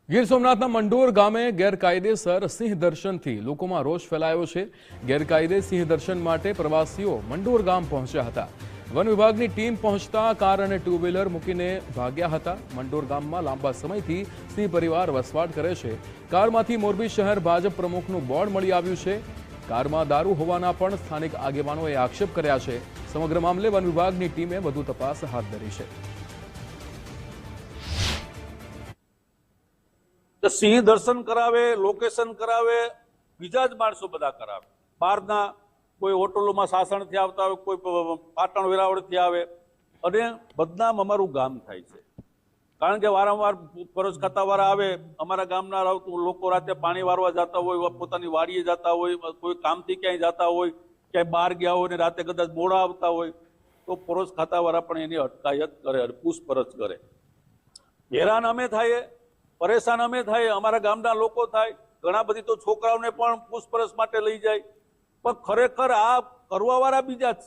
ગીર સોમનાથના મંડોર ગામે ગેરકાયદેસર સિંહ દર્શનથી લોકોમાં રોષ ફેલાયો છે। ગેરકાયદે સિંહ દર્શન માટે પ્રવાસીઓ મંડોર ગામ પહોંચ્યા હતા। વન વિભાગની ટીમ પહોંચતા કાર અને ટુ વ્હીલર મૂકીને ભાગ્યા હતા। મંડોર ગામમાં લાંબા સમયથી સિંહ પરિવાર વસવાટ કરે છે। કારમાંથી મોરબી શહેર ભાજપ પ્રમુખનું બોર્ડ મળી આવ્યું છે। કારમાં દારૂ હોવાના પણ સ્થાનિક આગેવાનોએ આક્ષેપ કર્યા છે। સમગ્ર મામલે વન વિભાગની ટીમે વધુ તપાસ હાથ ધરી છે। સિંહ દર્શન કરાવે, લોકેશન કરાવે, બીજા જ માણસો બધા કરાવે। બહારના કોઈ હોટલોમાં સાસણથી આવતા હોય, કોઈ પાટણ વેરાવળથી આવે, અને બદનામ અમારું ગામ થાય છે। કારણ કે વારંવાર ફરજ ખાતાવાળા આવે, અમારા ગામના લોકો રાતે પાણી વારવા જતા હોય, પોતાની વાડીએ જતા હોય, કોઈ કામથી ક્યાંય જતા હોય, ક્યાંય બહાર ગયા હોય ને રાતે કદાચ મોડા આવતા હોય, તો ફરજ ખાતાવાળા પણ એની અટકાયત કરે, પૂછપરછ કરે। હેરાન અમે થાય, પરેશાન અમે થાય, અમારા ગામના લોકો થાય। ઘણા બધી તો છોકરાઓને પણ પૂછપરછ માટે લઈ જાય, પણ ખરેખર આ કરવાવાળા બીજા જ છે।